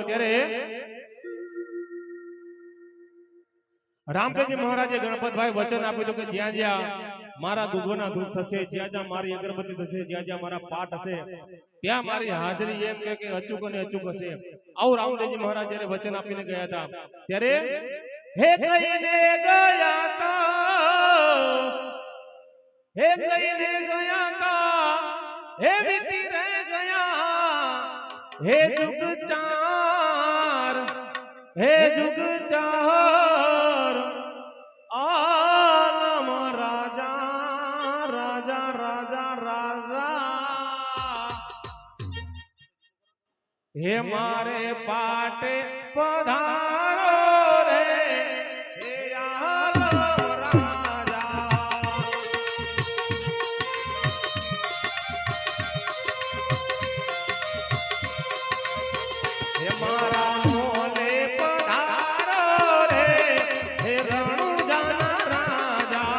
ત્યારે રામદેવજી મહારાજે ગણપતભાઈ વચન આપ્યું હતું કે જ્યાં જ્યાં મારા દુર્ગોના દૂર થશે, જ્યાં જ્યાં મારી અગરબત્તી થશે, જ્યાં જ્યાં મારા પાઠ હશે, ત્યાં મારી હાજરી એમ કે અચૂક અને અચૂક હશે. આવું રામદેવજી મહારાજ જ્યારે વચન આપીને ગયા હતા ત્યારે હે કહીને ગયા તા, હે કહીને ગયા તા, હે વીતી રે ગયા, હે જુગ ચાર, હે જુગ ચાર, આલમ રાજા રાજા રાજા રાજા, હે મારે પાટે પધારો રે, હે આલમ રાજા. હે મારા મોલે પધારો રે, હે રણુજાના રાજા.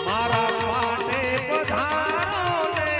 મારા પાટે પધારો રે,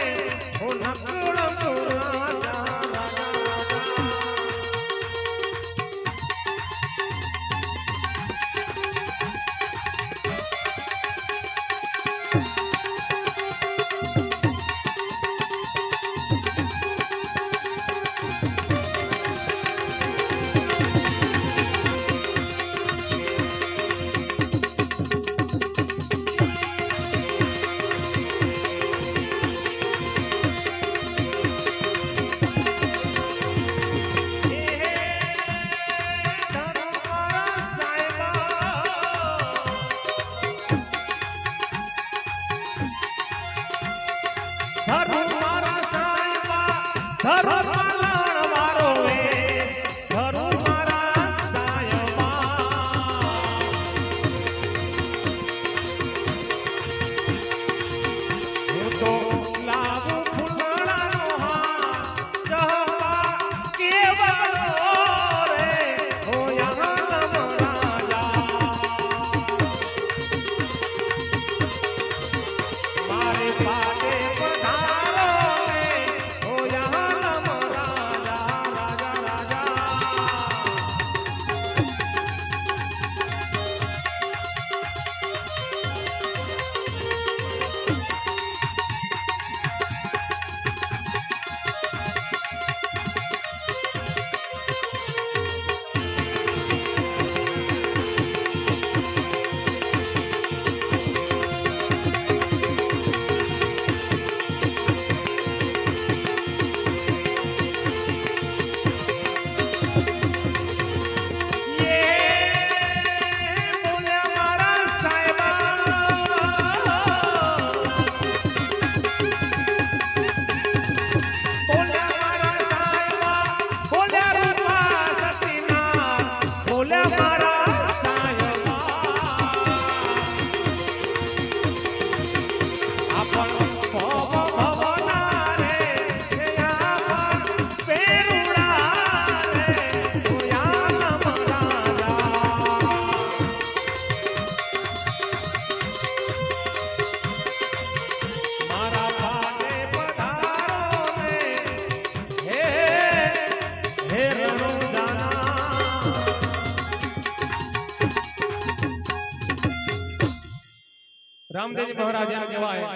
રામદેવજી મહારાજ એમ કહેવાય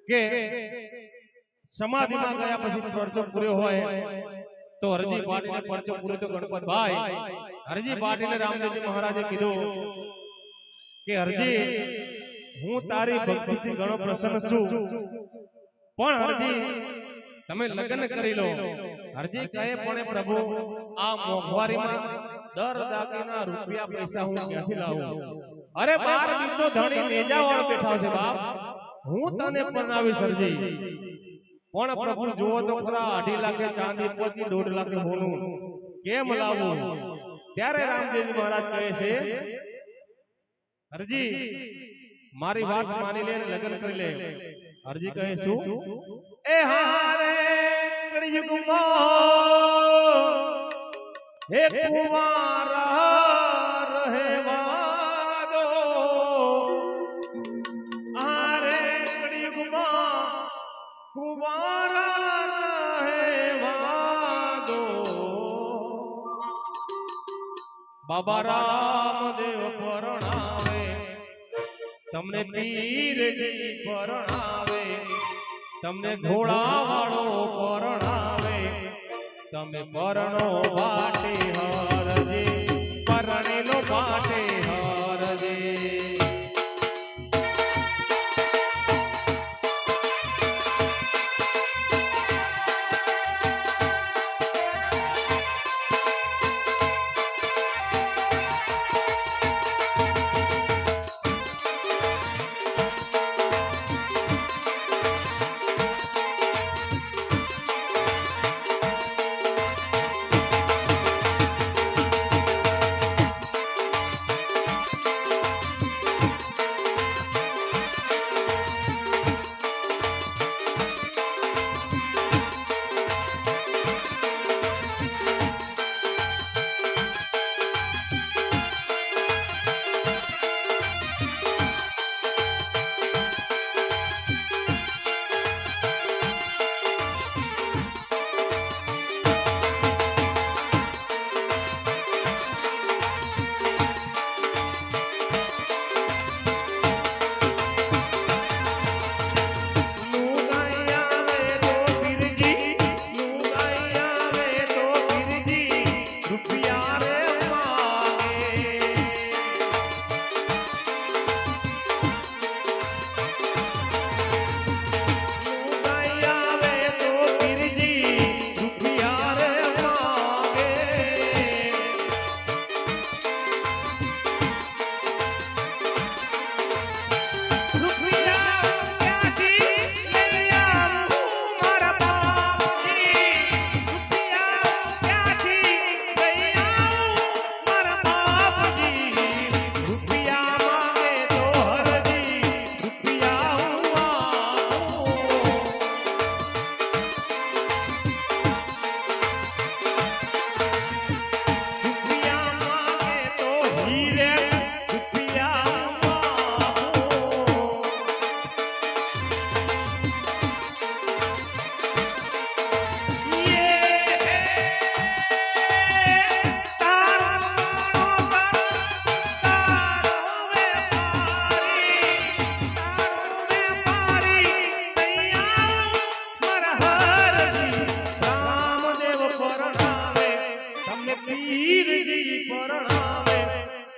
કે સમાધિમાં ગયા પછી પરચો પૂર્યો હોય તો હરજી પાટીને પરચો પૂર્યો તો ગણપત ભાઈ હરજી પાટીને રામદેવજી મહારાજે કીધું કે હરજી હું તારી ભક્તિથી ઘણો પ્રસન્ન છું પણ હરજી તમે લગ્ન કરી લો હરજી કહે પણ પ્રભુ આ મોંઘવારીમાં દર દાગીના રૂપિયા પૈસા હું ક્યાંથી લાવું અરે 12 બીજો ધણી નેજાવાળ બેઠા છે બાપ હું તને પરણાવીશ હરજી પણ પ્રભુ જુઓ તો ખરા 2.5 લાખ ચાંદી પહોંચી 1.5 લાખ હોનું કેમ લાવું ત્યારે રામદેવજી મહારાજ કહે છે હરજી મારી વાત માની લે અને લગ્ન કરી લે હરજી કહે શું એ હારે કળિયુગમાં હે કુંવારા રહેવા દો હારે કળિયુગમાં કુંવારા રહેવા દો બાબા રામદેવ પરણાવે તમને પીરજી પરણાવે તમને ઘોડાવાળો પરણાવે તમે પરણો વાટે હરજે પરણેલો વાટે હરજે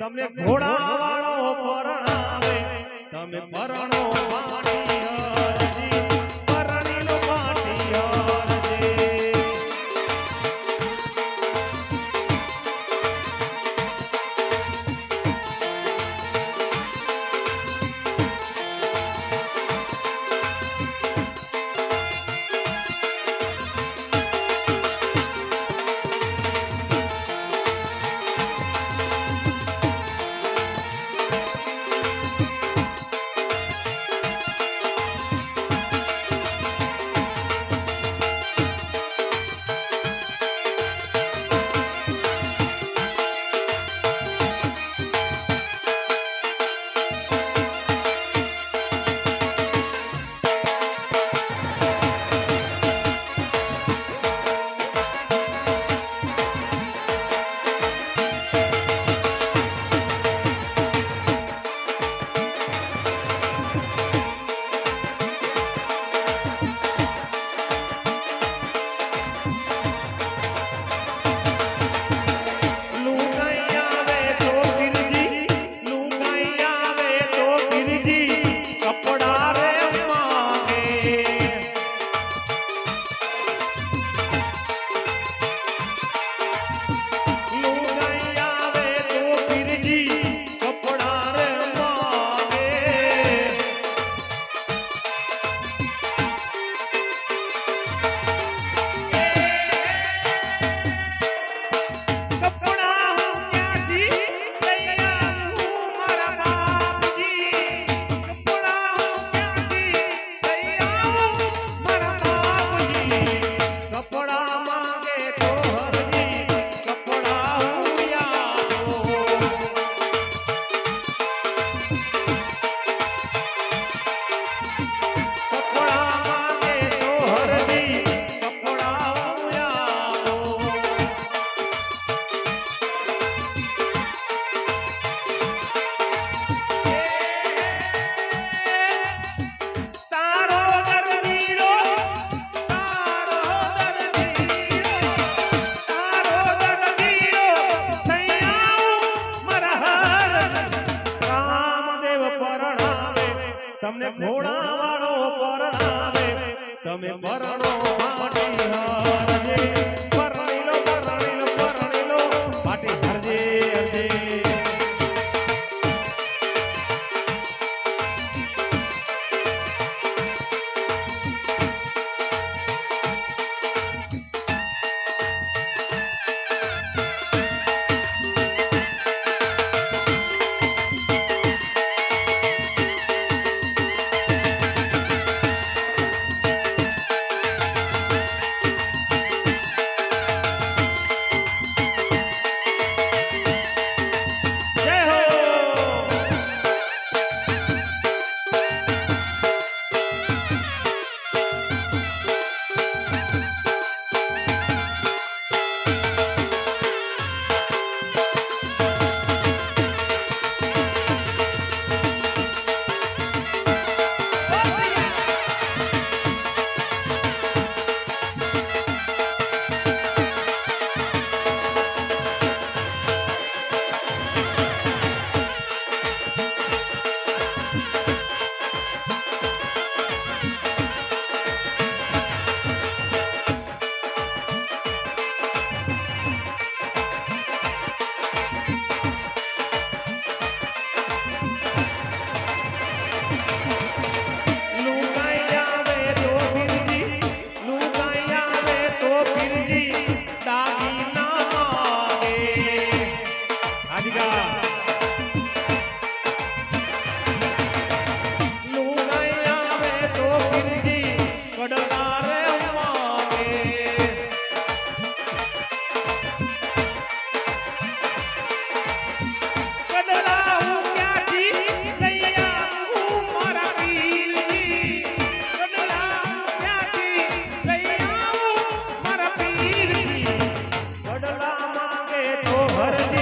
તમને ઘોડાવાળો પરણાવે તમે પરણો માટી હરજી પરણીલો માટી હરજી તમે પરણો પાટી હરજે પરણીલો પરણીલો પરણીલો પાટી હરજે હરજે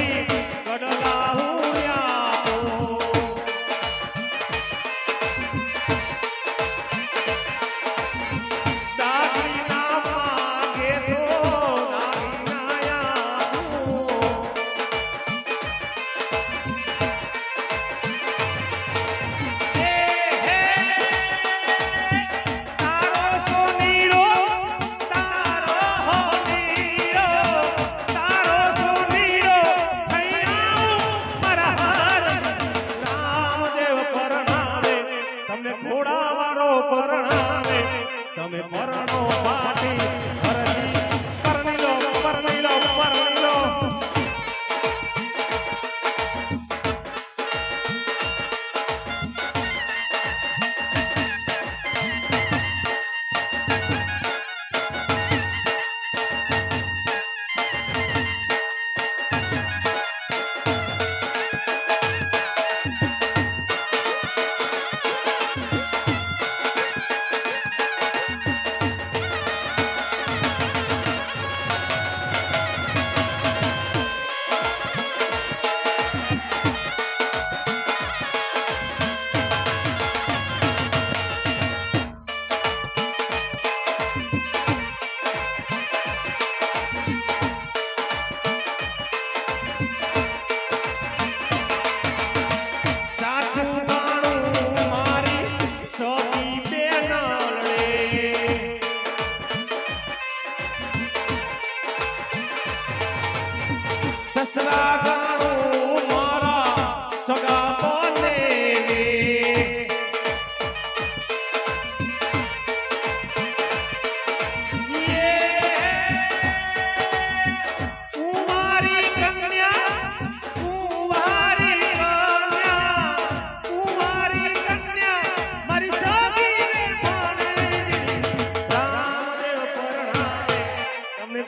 તમે પરણો પાટી હરજી પરણીલો પરણીલો પરણીલો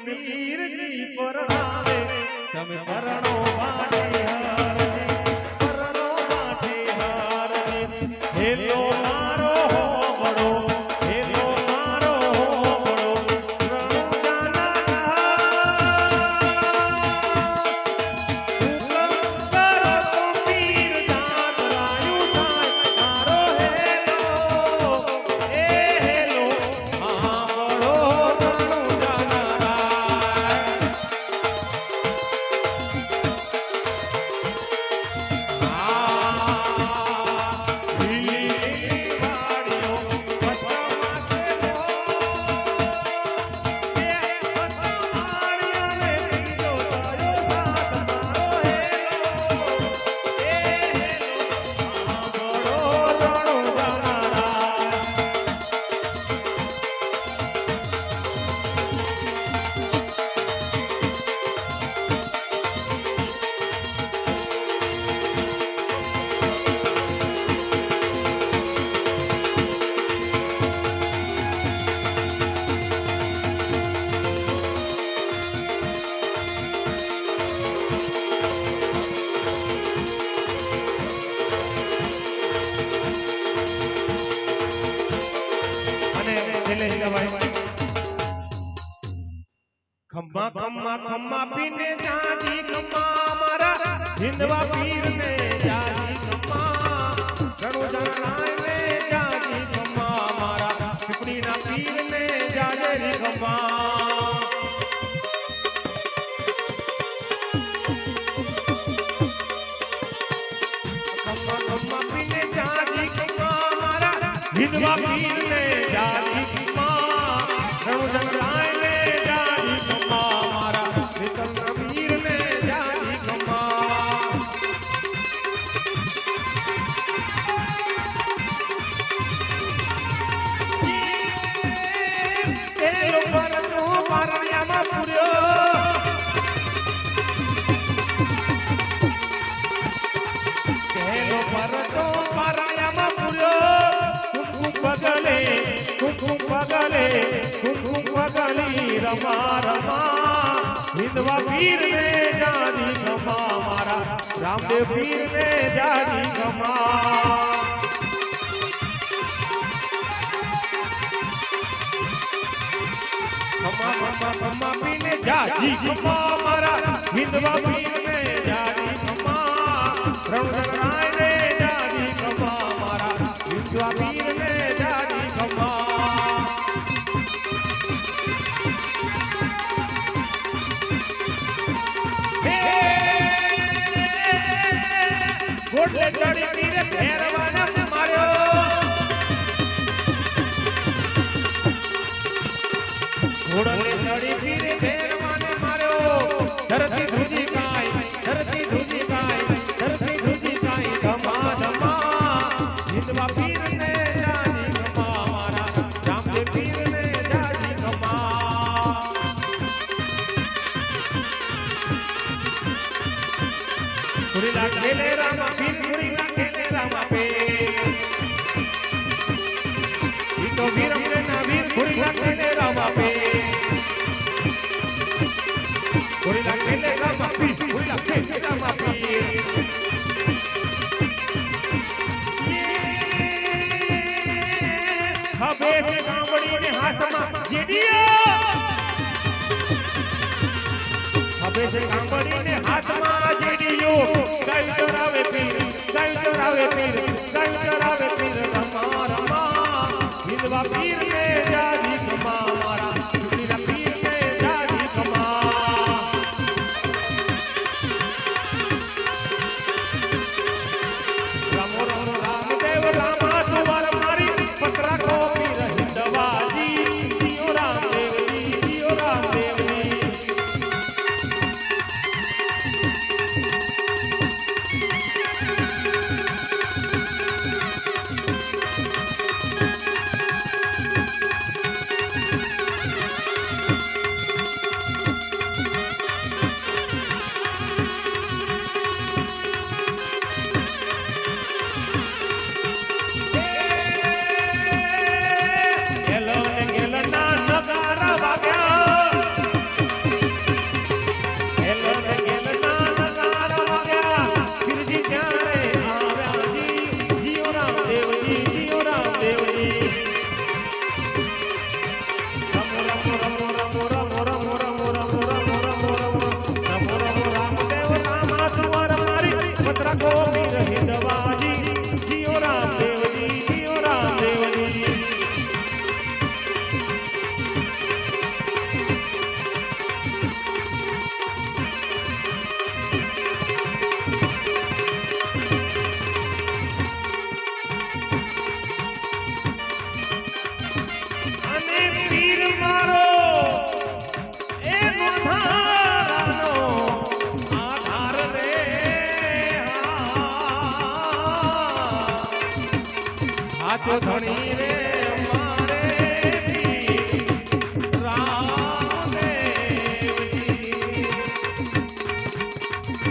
વીરજી પરણાવે તમે પરણો કહેવાય ખમ્મા ખમ્મા ખમ્મા પીને જાજી ખમ્મા મારા હિંદવા પીર ને જાજી ખમ્મા ઘણું જણાય ને જાજી ખમ્મા મારા પીપળીના પીર ને જાજરી ખમ્મા ખમ્મા ખમ્મા પીને જાજી ખમ્મા મારા હિંદવા પીર ને જાજી ખમ્મા ઘણું જણાય ને જાજી ખમ્મા મારા વિકલના પીર ને જાજી ખમ્મા પેલો પરનો પારણિયામાં પૂર્યો પેલો પરનો પારણિયામાં પૂર્યો કુકુ પગલે કુકુ પગલી રમા રમા હિંદવા પીર ને જાજી ખમ્મા મારા રામદેવ પીર ને જાજી ખમ્મા ખમ્મા પીને જાજી ખમ્મા મારા હિંદવા પીર ને જાજી ખમ્મા રણરાય ને જાજી ખમ્મા મારા હિંદવા પીર ને જાજી ખમ્મા ગોડલે ચડી પીરે ફેરવાના માર્યો ઘોડલે ચડી પીરે ફેરવાને માર્યો ધરતી ધ્રુજી કાય ધરતી ધ્રુજી કાય ધરતી ધ્રુજી કાય ધમા ધમા હિંદવા પીર ને જાજી ખમ્મા મારા રામદેવ પીર ને જાજી ખમ્મા પુરીલા ખેલે રામા પીર પુરીલા ખેલે રામા પે ઈ તો વીરમ ને ના વીર પુરીલા ખેલે રામા પે પુરીલા ખેલે રામા પીર પુરીલા ખેલે રામા પીર હવે તે ગામડીને હાથમાં જેડિયો હવે છે ગામડીને હાથમાં જેડિયો ગાય ચરાવે પીર ગાય ચરાવે પીર ગાય ચરાવે પીર રમા રમા હિંદવા પીર ને જાજી ખમ્મા મારા પીપળીના પીર ને જાજી ખમ્મા રામો રામો રામદેવ રામા તુવાર મારી પતરા કો પીર હિંદવાજી જીઓ રામદેવજી જીઓ રામદેવજી હાચો ધણી રે મારે રામદેવજી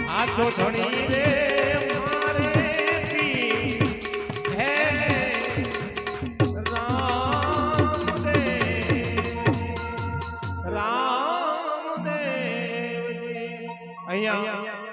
હાચો ધણી રે મારે હે રામદેવજી અહીંયા